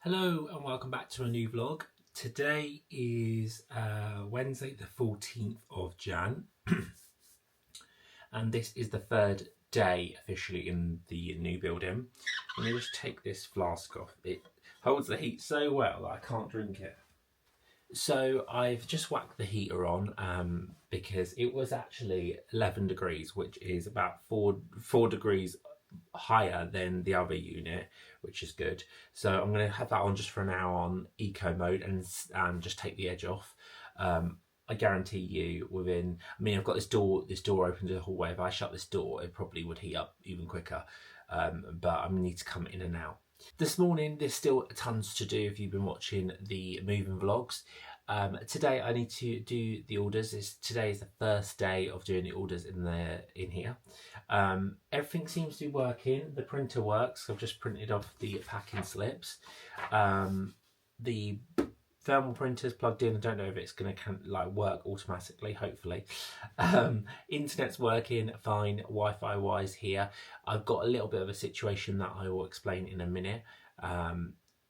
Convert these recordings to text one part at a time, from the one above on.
Hello and welcome back to a new vlog. Today is Wednesday the 14th of Jan and this is the third day officially in the new building. Let me just take this flask off. It holds the heat so well that I can't drink it. So I've just whacked the heater on because it was actually 11 degrees, which is about four degrees higher than the other unit, which is good. So I'm going to have that on just for an hour on eco mode and just take the edge off. I guarantee you I've got this door open to the hallway. If I shut this door, it probably would heat up even quicker. But I need to come in and out. This morning, there's still tons to do if you've been watching the moving vlogs. Today I need to do the orders. Today is the first day of doing the orders in here. Everything seems to be working. The printer works. I've just printed off the packing slips. The thermal printer's plugged in. I don't know if it's going to work automatically. Hopefully, internet's working fine. Wi-Fi wise here. I've got a little bit of a situation that I will explain in a minute.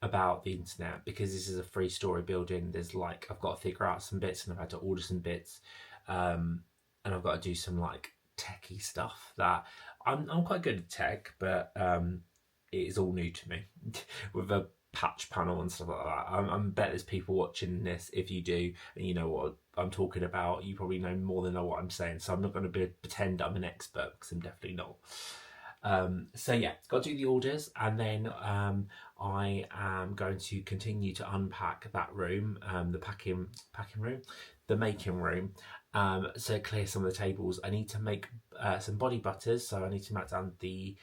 About the internet, because this is a 3-story building. I've got to figure out some bits and I've had to order some bits, and I've got to do some techie stuff that I'm quite good at tech, but it is all new to me with a patch panel and stuff like that. I bet there's people watching this. If you do and you know what I'm talking about, you probably know more than know what I'm saying, so I'm not going to pretend I'm an expert, because I'm definitely not. So yeah, got to do the orders, and then I am going to continue to unpack that room, the packing room, the making room. So clear some of the tables. I need to make some body butters, so I need to mat down the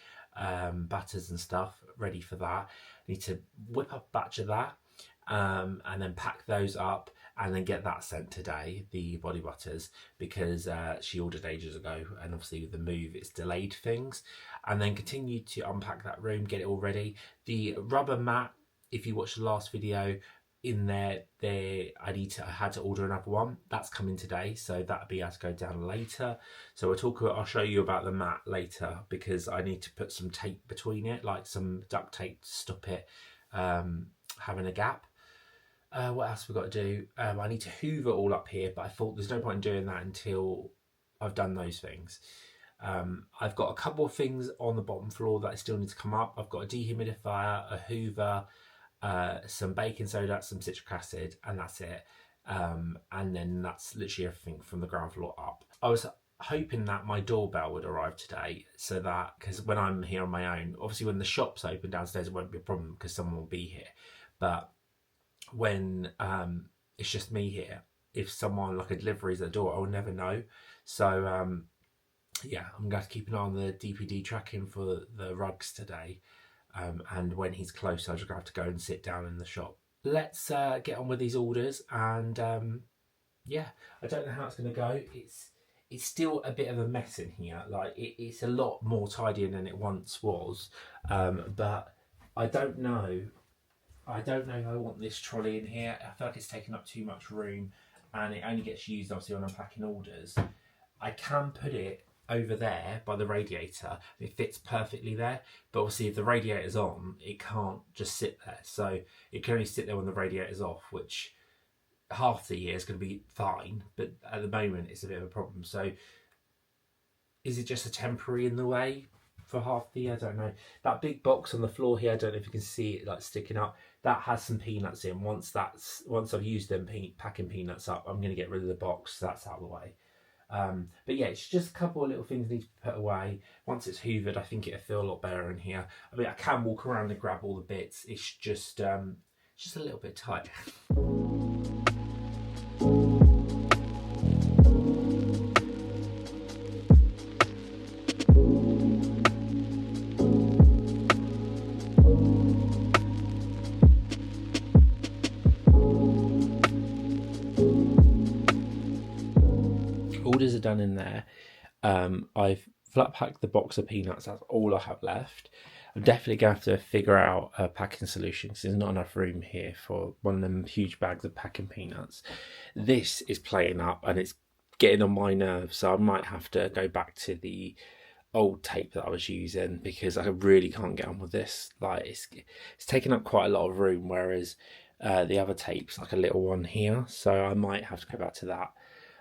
butters and stuff ready for that. I need to whip up a batch of that, and then pack those up, and then get that sent today, the body butters, because she ordered ages ago, and obviously with the move it's delayed things. And then continue to unpack that room, get it all ready. The rubber mat, if you watched the last video, in there I had to order another one. That's coming today, so that'll be able to go down later. So I'll show you about the mat later, because I need to put some tape between it, like some duct tape to stop it having a gap. What else have we got to do? I need to hoover all up here, but I thought there's no point in doing that until I've done those things. I've got a couple of things on the bottom floor that I still need to come up. I've got a dehumidifier, a hoover, some baking soda, some citric acid, and that's it. And then that's literally everything from the ground floor up. I was hoping that my doorbell would arrive today, so that, because when I'm here on my own, obviously when the shop's open downstairs it won't be a problem because someone will be here, but when it's just me here, if someone like a delivery is at the door, I'll never know. So yeah, I'm going to keep an eye on the DPD tracking for the rugs today, and when he's close I'll just have to go and sit down in the shop. Let's get on with these orders, and yeah, I don't know how it's going to go. It's still a bit of a mess in here. It's a lot more tidier than it once was, but I don't know if I want this trolley in here. I feel like it's taking up too much room, and it only gets used obviously when I'm packing orders. I can put it over there by the radiator. It fits perfectly there, but obviously if the radiator's on, it can't just sit there. So it can only sit there when the radiator's off, which half the year is going to be fine, but at the moment it's a bit of a problem. So is it just a temporary in the way for half the year? I don't know. That big box on the floor here, I don't know if you can see it sticking up, that has some peanuts in. Once I've used them packing peanuts up, I'm going to get rid of the box, so that's out of the way. But yeah, it's just a couple of little things need to be put away. Once it's hoovered, I think it'll feel a lot better in here. I mean, I can walk around and grab all the bits. It's just a little bit tight. Orders are done in there. I've flat packed the box of peanuts. That's all I have left. I'm definitely going to have to figure out a packing solution because there's not enough room here for one of them huge bags of packing peanuts. This is playing up and it's getting on my nerves, so I might have to go back to the old tape that I was using because I really can't get on with this. Like it's taking up quite a lot of room, whereas the other tape's like a little one here, so I might have to go back to that.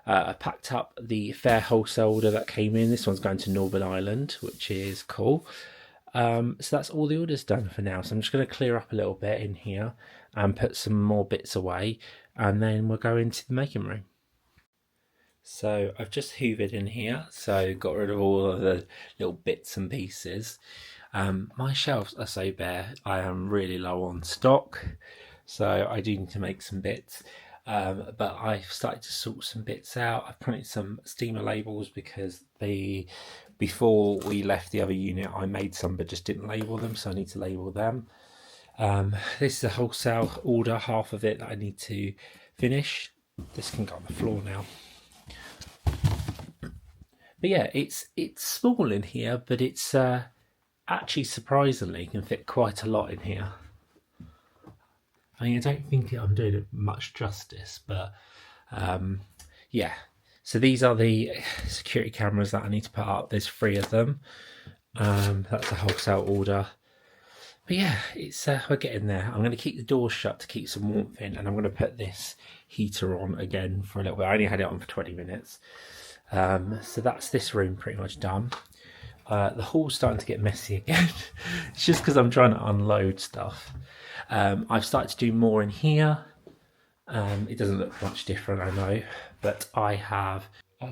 I packed up the Fair wholesale order that came in. This one's going to Northern Ireland, which is cool. So that's all the orders done for now. So I'm just going to clear up a little bit in here and put some more bits away, and then we'll go into the making room. So I've just hoovered in here, so got rid of all of the little bits and pieces. My shelves are so bare, I am really low on stock, so I do need to make some bits. But I've started to sort some bits out. I've printed some steamer labels because before we left the other unit, I made some but just didn't label them, so I need to label them. This is a wholesale order, half of it that I need to finish. This can go on the floor now. But yeah, it's small in here, but it's actually surprisingly can fit quite a lot in here. I mean, I don't think I'm doing it much justice, but yeah. So these are the security cameras that I need to put up. There's 3 of them. That's a wholesale order. But yeah, it's we're getting there. I'm going to keep the doors shut to keep some warmth in, and I'm going to put this heater on again for a little bit. I only had it on for 20 minutes. So that's this room pretty much done. The hall's starting to get messy again. It's just because I'm trying to unload stuff. I've started to do more in here. It doesn't look much different, I know, but I've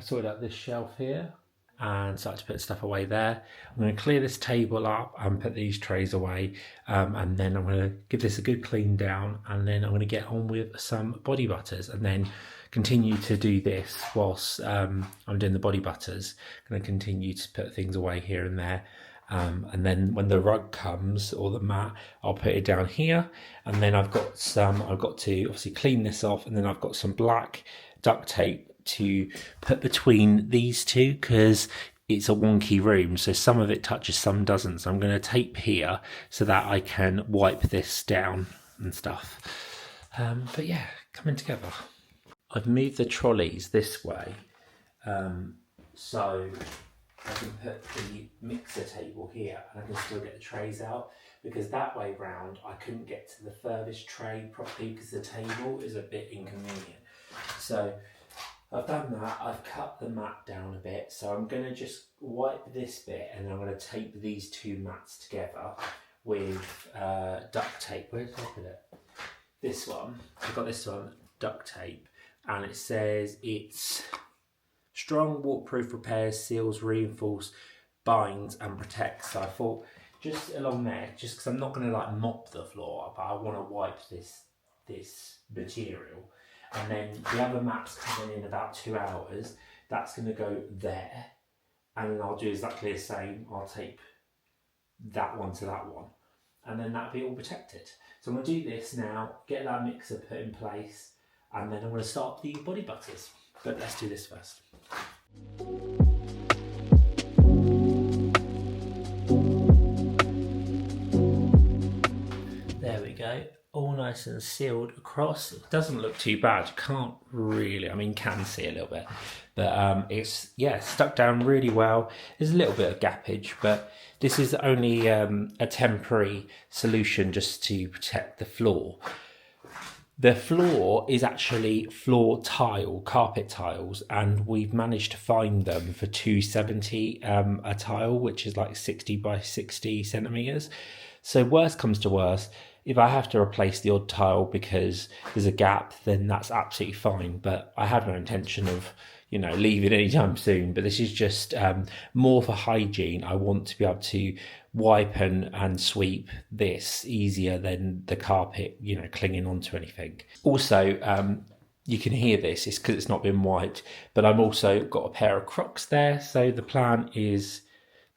sorted out this shelf here and started to put stuff away there. I'm going to clear this table up and put these trays away, and then I'm going to give this a good clean down, and then I'm going to get on with some body butters, and then continue to do this whilst I'm doing the body butters. I'm going to continue to put things away here and there. And then when the rug comes, or the mat, I'll put it down here. And then I've got to obviously clean this off. And then I've got some black duct tape to put between these two, because it's a wonky room. So some of it touches, some doesn't. So I'm going to tape here so that I can wipe this down and stuff. But yeah, coming together. I've moved the trolleys this way. So I can put the mixer table here, and I can still get the trays out, because that way round I couldn't get to the furthest tray properly because the table is a bit inconvenient. So I've done that. I've cut the mat down a bit, so I'm going to just wipe this bit, and I'm going to tape these 2 mats together with duct tape. Where did I put it? This one. I've got this one, duct tape, and it says it's strong, waterproof, repairs, seals, reinforce, binds and protects. So I thought just along there, just because I'm not going to like mop the floor, but I want to wipe this material. And then the other map's coming in about 2 hours. That's going to go there, and then I'll do exactly the same. I'll tape that one to that one, and then that'll be all protected. So I'm going to do this now, get that mixer put in place, and then I'm going to start the body butters. But let's do this first. There we go, all nice and sealed across. It doesn't look too bad. You can't really, I mean, can see a little bit, but it's, yeah, stuck down really well. There's a little bit of gappage, but this is only a temporary solution just to protect the floor. The floor is actually floor tile, carpet tiles, and we've managed to find them for $270 a tile, which is like 60 by 60 centimeters. So worst comes to worst, if I have to replace the odd tile because there's a gap, then that's absolutely fine. But I have no intention of, leaving anytime soon. But this is just more for hygiene. I want to be able to wipe and sweep this easier than the carpet, clinging onto anything. Also, you can hear this, it's because it's not been wiped, but I've also got a pair of Crocs there. So the plan is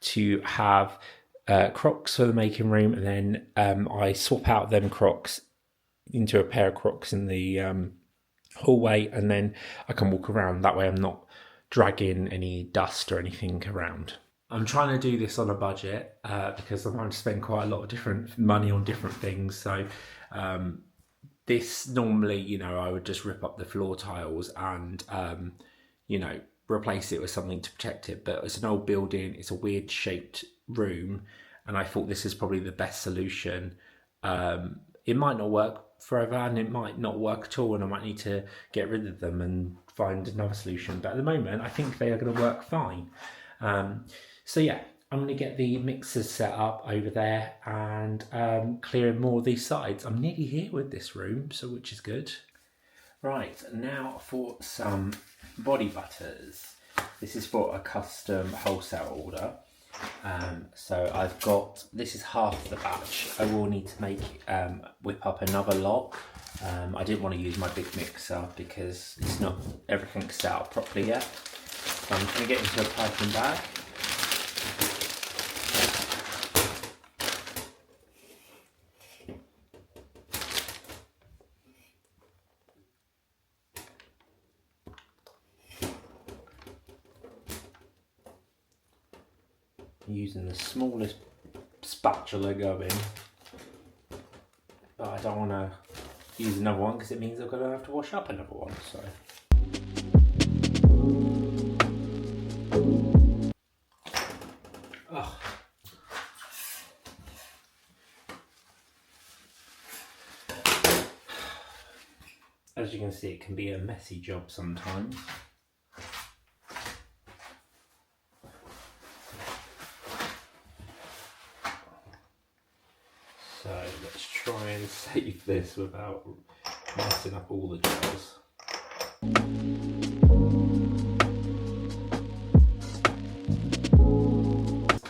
to have Crocs for the making room, and then I swap out them Crocs into a pair of Crocs in the hallway, and then I can walk around. That way I'm not dragging any dust or anything around. I'm trying to do this on a budget because I'm going to spend quite a lot of different money on different things. So this normally, I would just rip up the floor tiles and, replace it with something to protect it, but it's an old building, it's a weird shaped room, and I thought this is probably the best solution. It might not work forever, and it might not work at all, and I might need to get rid of them and find another solution, but at the moment I think they are going to work fine. So yeah, I'm going to get the mixers set up over there and clearing more of these sides. I'm nearly here with this room, so which is good. Right, now for some body butters. This is for a custom wholesale order. So I've got, this is half the batch. I will need to whip up another lot. I didn't want to use my big mixer because it's not, everything's set up properly yet. So I'm going to get into a piping bag. Using the smallest spatula going, but I don't want to use another one because it means I'm going to have to wash up another one. So as you can see, it can be a messy job sometimes. So let's try and save this without messing up all the jars.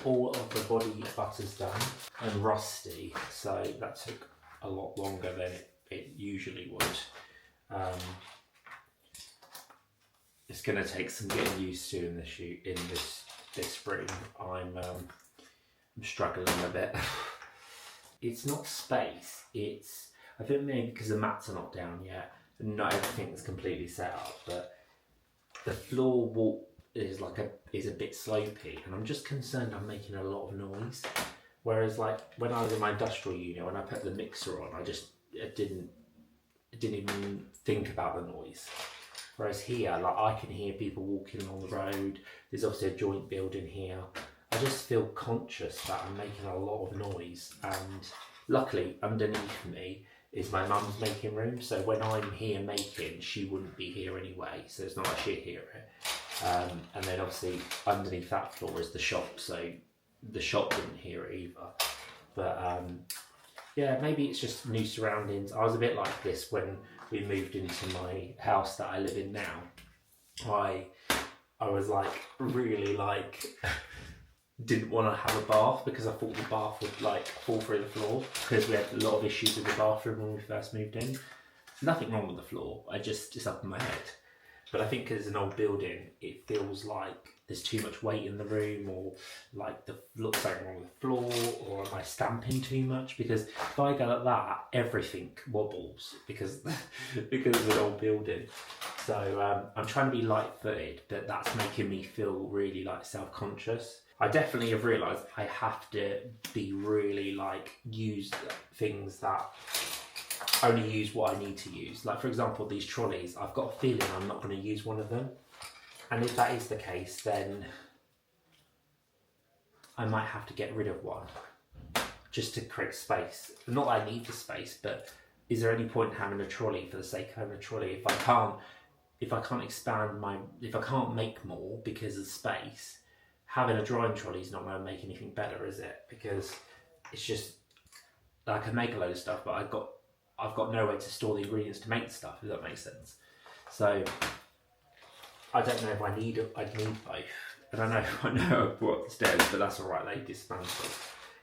All of the body butter's done and rusty, so that took a lot longer than it usually would. It's going to take some getting used to in this spring. I'm struggling a bit. It's not space, it's, I think maybe because the mats are not down yet and not everything's completely set up, but the floor wall is a bit slopey, and I'm just concerned I'm making a lot of noise. Whereas like when I was in my industrial unit, when I put the mixer on, I didn't even think about the noise. Whereas here, like I can hear people walking along the road. There's obviously a joint building here. I just feel conscious that I'm making a lot of noise, and luckily underneath me is my mum's making room, so when I'm here making, she wouldn't be here anyway, so it's not like she'd hear it. And then obviously underneath that floor is the shop, so the shop didn't hear it either. But yeah, maybe it's just new surroundings. I was a bit like this when we moved into my house that I live in now. I was like really like didn't want to have a bath because I thought the bath would like fall through the floor, because we had a lot of issues with the bathroom when we first moved in. Nothing wrong with the floor, it's up in my head. But I think because it's an old building, it feels like there's too much weight in the room, or like looks something wrong with the floor, or am I stamping too much? Because if I go like that, everything wobbles because it's an old building. So I'm trying to be light-footed, but that's making me feel really like self-conscious. I definitely have realised I have to be really like use things that only use what I need to use. Like for example, these trolleys, I've got a feeling I'm not going to use one of them. And if that is the case, then I might have to get rid of one just to create space. Not that I need the space, but is there any point in having a trolley for the sake of having a trolley if I can't expand if I can't make more because of space? Having a drying trolley is not going to make anything better, is it? Because it's just, I can make a load of stuff, but I've got nowhere to store the ingredients to make stuff, if that makes sense. So I don't know if I need both. And I know I've brought up the stairs, but that's all right. They dismantle.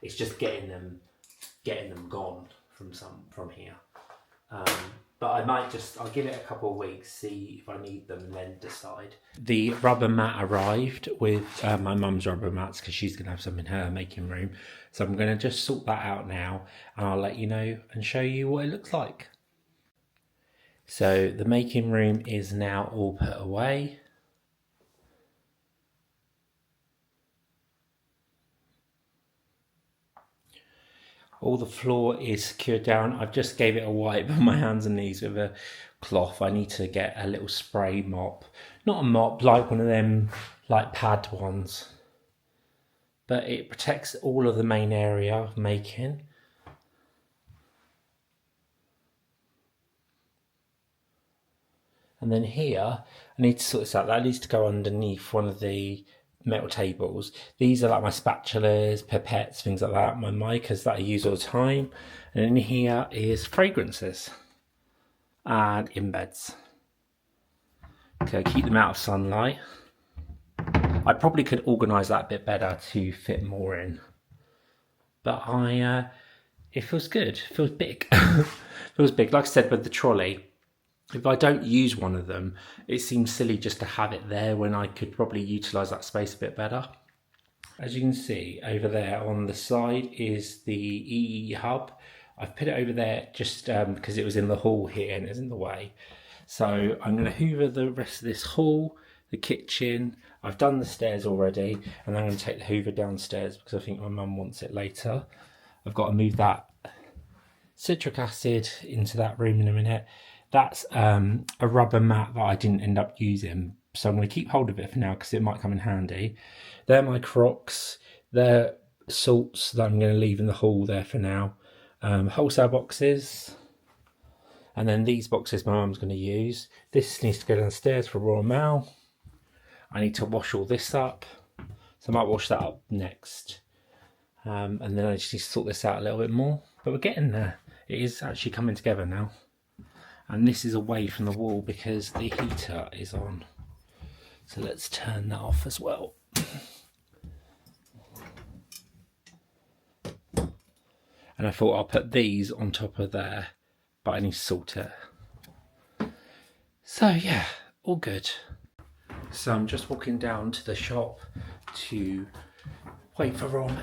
It's just getting them gone from here. But I'll give it a couple of weeks, see if I need them, and then decide. The rubber mat arrived with my mum's rubber mats, because she's going to have some in her making room. So I'm going to just sort that out now, and I'll let you know and show you what it looks like. So the making room is now all put away. All the floor is secured down. I've just gave it a wipe on my hands and knees with a cloth. I need to get a little spray mop. Not a mop, like one of them like pad ones. But it protects all of the main area of making. And then here, I need to sort this out. That needs to go underneath one of the metal tables. These are like my spatulas, pipettes, things like that, my micas that I use all the time. And in here is fragrances and embeds. Okay, keep them out of sunlight. I probably could organise that a bit better to fit more in. But it feels good, it feels big. It feels big. Like I said with the trolley, if I don't use one of them, it seems silly just to have it there when I could probably utilise that space a bit better. As you can see over there on the side is the EE hub. I've put it over there just because it was in the hall here and it's in the way. So I'm going to hoover the rest of this hall, the kitchen. I've done the stairs already, and I'm going to take the hoover downstairs because I think my mum wants it later. I've got to move that citric acid into that room in a minute. That's a rubber mat that I didn't end up using, so I'm going to keep hold of it for now because it might come in handy. They're my Crocs. They're salts that I'm going to leave in the hall there for now. Wholesale boxes. And then these boxes my mum's going to use. This needs to go downstairs for Royal Mail. I need to wash all this up. So I might wash that up next. And then I just need to sort this out a little bit more. But we're getting there. It is actually coming together now. And this is away from the wall because the heater is on. So let's turn that off as well. And I thought I'll put these on top of there, but I need to sort it. So yeah, all good. So I'm just walking down to the shop to wait for Royal Mail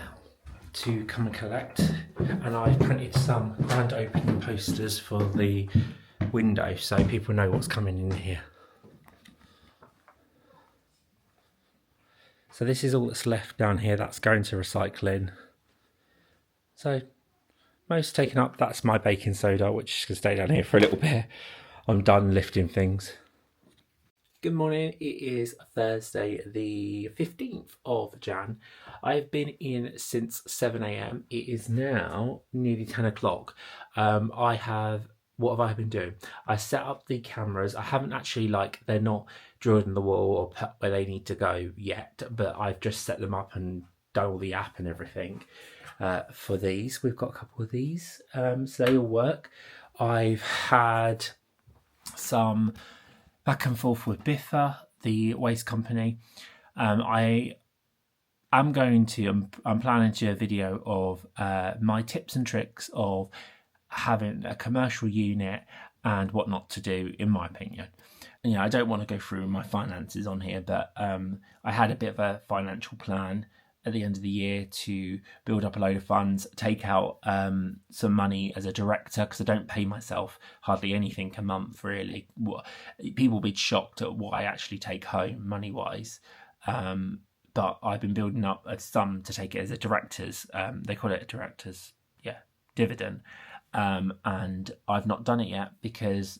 to come and collect. And I've printed some grand opening posters for the window so people know what's coming in here. So this is all that's left down here. That's going to recycling. So most taken up. That's my baking soda, which is going to stay down here for a little bit. I'm done lifting things. Good morning. It is Thursday the 15th of Jan. I've been in since 7 a.m. It is now nearly 10 o'clock. What have I been doing? I set up the cameras. I haven't actually, they're not drilled in the wall or put where they need to go yet, but I've just set them up and done all the app and everything for these. We've got a couple of these, so they all work. I've had some back and forth with Bathe, the waste company. I'm planning to do a video of my tips and tricks of having a commercial unit and what not to do, in my opinion. And, I don't want to go through my finances on here, but I had a bit of a financial plan at the end of the year to build up a load of funds, take out some money as a director, because I don't pay myself hardly anything a month, really. People will be shocked at what I actually take home money-wise. But I've been building up a sum to take it as a director's, they call it a director's, dividend. And I've not done it yet because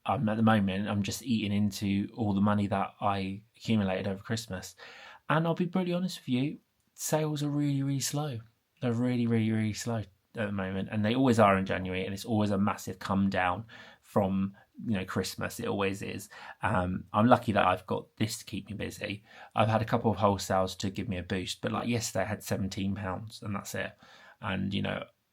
at the moment I'm just eating into all the money that I accumulated over Christmas. And I'll be brutally honest with you, sales are really, really slow. They're really, really, really slow at the moment, and they always are in January, and it's always a massive come down from Christmas. It always is. I'm lucky that I've got this to keep me busy. I've had a couple of wholesales to give me a boost, but yesterday I had £17 and that's it. And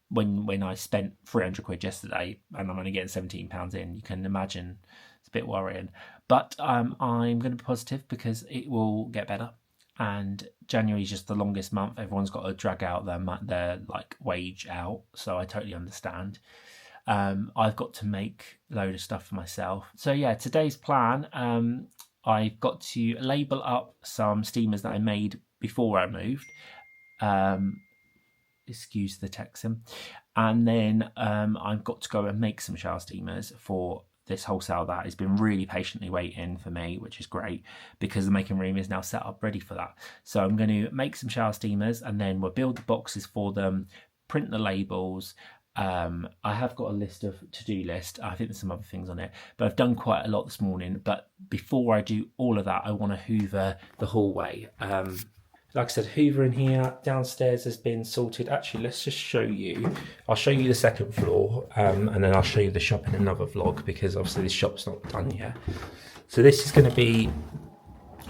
when I spent 300 quid yesterday and I'm only getting £17 in, you can imagine it's a bit worrying. But I'm going to be positive because it will get better. And January is just the longest month. Everyone's got to drag out their wage out, so I totally understand. I've got to make a load of stuff for myself. So today's plan, I've got to label up some steamers that I made before I moved. Excuse the texting. And then I've got to go and make some shower steamers for this wholesale that has been really patiently waiting for me, which is great because the making room is now set up ready for that. So I'm going to make some shower steamers and then we'll build the boxes for them, print the labels. I have got a list of to-do list. I think there's some other things on it, but I've done quite a lot this morning. But before I do all of that, I want to hoover the hallway. Like I said, hoover in here. Downstairs has been sorted. Actually, let's just show you. I'll show you the second floor, and then I'll show you the shop in another vlog, because obviously this shop's not done yet. So this is going to be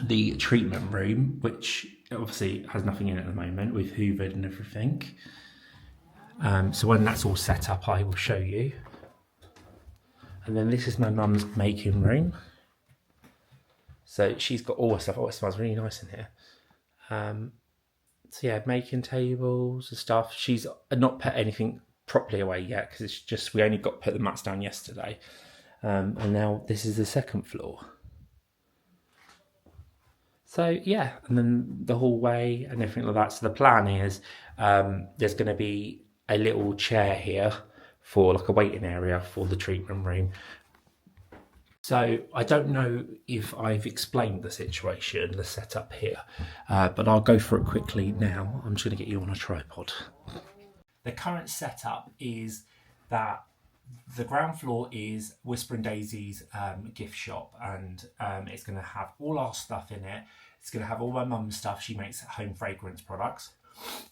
the treatment room, which obviously has nothing in it at the moment. We've hoovered and everything. So when that's all set up, I will show you. And then this is my mum's making room. So she's got all her stuff. Oh, it smells really nice in here. So yeah, making tables and stuff. She's not put anything properly away yet, because it's just, we only got to put the mats down yesterday. And now this is the second floor. So yeah, and then the hallway and everything like that. So the plan is there's going to be a little chair here for like a waiting area for the treatment room. So I don't know if I've explained the situation, the setup here, but I'll go through it quickly now. I'm just going to get you on a tripod. The current setup is that the ground floor is Whispering Daisy's gift shop, and it's going to have all our stuff in it. It's going to have all my mum's stuff. She makes home fragrance products,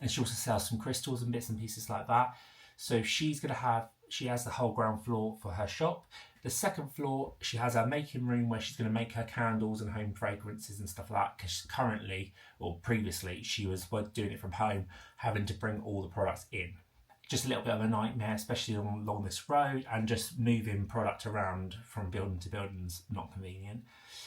and she also sells some crystals and bits and pieces like that. So she has the whole ground floor for her shop. The second floor, she has her making room where she's going to make her candles and home fragrances and stuff like that, because currently, or previously, she was doing it from home, having to bring all the products in. Just a little bit of a nightmare, especially along this road, and just moving product around from building to building is not convenient.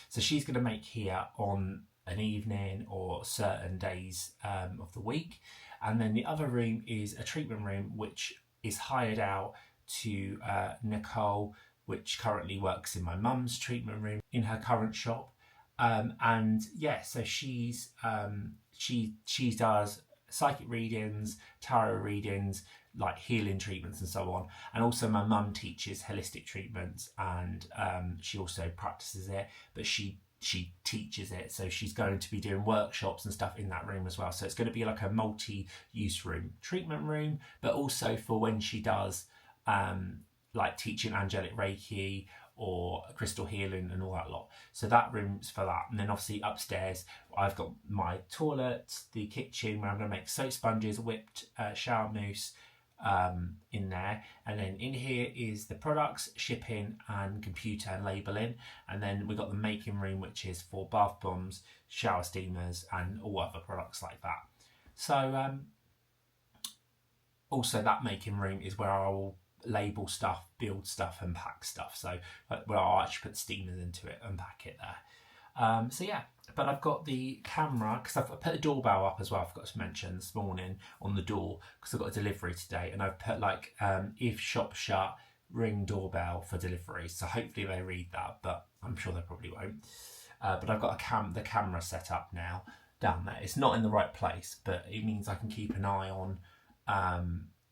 So she's going to make here on an evening or certain days of the week. And then the other room is a treatment room, which is hired out to Nicole, which currently works in my mum's treatment room in her current shop. And yeah, so she does psychic readings, tarot readings, like healing treatments and so on. And also my mum teaches holistic treatments, and she also practices it, but she teaches it. So she's going to be doing workshops and stuff in that room as well. So it's going to be like a multi-use room, treatment room, but also for when she does like teaching angelic Reiki or crystal healing and all that lot. So that room's for that. And then obviously upstairs, I've got my toilet, the kitchen, where I'm going to make soap sponges, whipped shower mousse in there. And then in here is the products, shipping and computer and labelling. And then we've got the making room, which is for bath bombs, shower steamers and all other products like that. So also that making room is where I will label stuff, build stuff and pack stuff. So where I'll actually put steamers into it and pack it there. So yeah, but I've got the camera, because I've put the doorbell up as well. I forgot to mention this morning on the door, because I've got a delivery today, and I've put like if shop shut, ring doorbell for delivery. So hopefully they read that, but I'm sure they probably won't. But I've got the camera set up now down there. It's not in the right place, but it means I can keep an eye on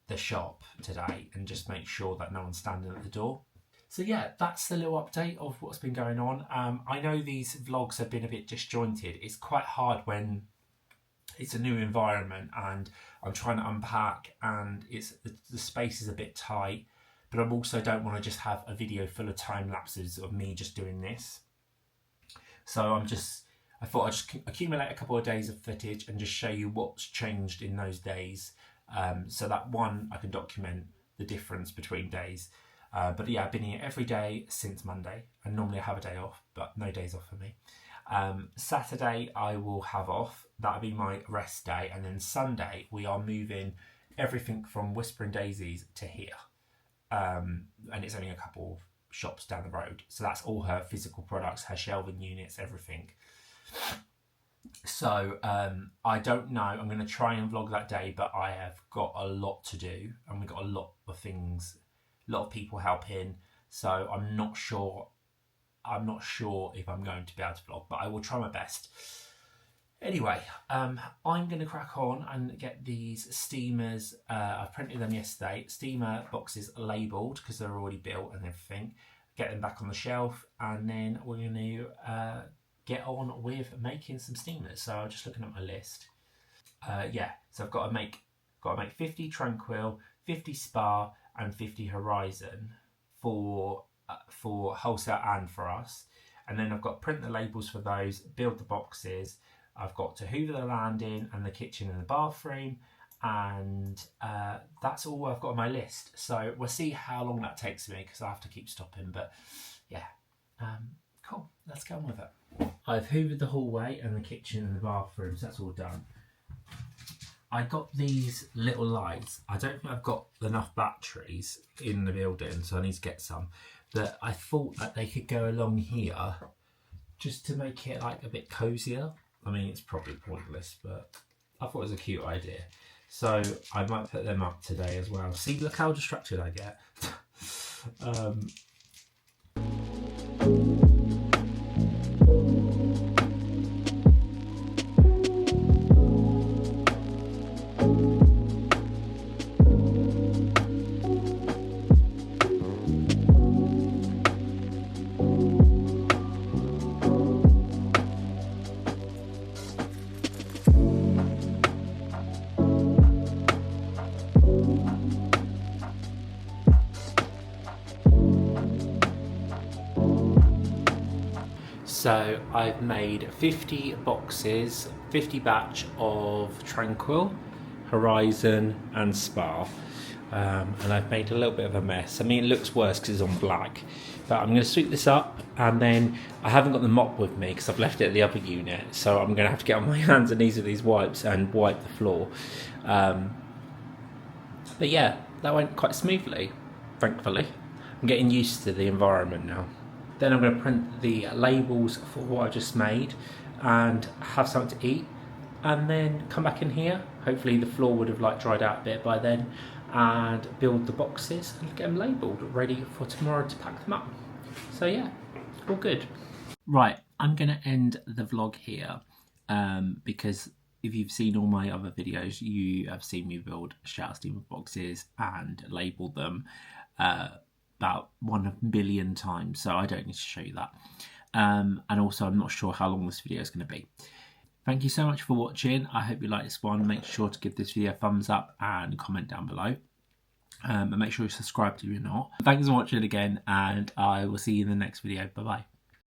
the shop today and just make sure that no one's standing at the door. So yeah, that's the little update of what's been going on. I know these vlogs have been a bit disjointed. It's quite hard when it's a new environment and I'm trying to unpack, and the space is a bit tight, but I also don't want to just have a video full of time lapses of me just doing this. So I thought I'd just accumulate a couple of days of footage and just show you what's changed in those days. So that one, I can document the difference between days. But yeah, I've been here every day since Monday, and normally I have a day off, but no days off for me. Saturday I will have off. That'll be my rest day. And then Sunday we are moving everything from Whispering Daisies to here. And it's only a couple of shops down the road. So that's all her physical products, her shelving units, everything. So I don't know, I'm going to try and vlog that day, but I have got a lot to do, and we've got a lot of things, a lot of people helping, so I'm not sure if I'm going to be able to vlog, but I will try my best. Anyway, I'm going to crack on and get these steamers. I printed them yesterday, steamer boxes labelled because they're already built and everything, get them back on the shelf, and then we're going to get on with making some steamers. So I'm just looking at my list. Yeah, so I've got to make got to make 50 Tranquil, 50 Spa and 50 Horizon for wholesale and for us. And then I've got to print the labels for those, build the boxes. I've got to hoover the landing and the kitchen and the bathroom. And that's all I've got on my list. So we'll see how long that takes me because I have to keep stopping. But yeah, cool. Let's get on with it. I've hoovered the hallway and the kitchen and the bathroom, so that's all done. I got these little lights. I don't think I've got enough batteries in the building, so I need to get some. But I thought that they could go along here just to make it like a bit cozier. I mean, it's probably pointless, but I thought it was a cute idea. So I might put them up today as well. See, look how distracted I get. So I've made 50 boxes, 50 batch of Tranquil, Horizon and Spa. And I've made a little bit of a mess. I mean, it looks worse because it's on black. But I'm going to sweep this up, and then I haven't got the mop with me because I've left it at the other unit. So I'm going to have to get on my hands and knees with these wipes and wipe the floor. But yeah, that went quite smoothly, thankfully. I'm getting used to the environment now. Then I'm going to print the labels for what I just made and have something to eat, and then come back in here. Hopefully the floor would have like dried out a bit by then, and build the boxes and get them labelled, ready for tomorrow to pack them up. So yeah, all good. Right, I'm going to end the vlog here because if you've seen all my other videos, you have seen me build shower steamer boxes and label them about 1 billion times, so I don't need to show you that. And also I'm not sure how long this video is going to be. Thank you so much for watching. I hope you like this one. Make sure to give this video a thumbs up and comment down below. And make sure you subscribe if you're not. Thanks for watching again, and I will see you in the next video. Bye bye.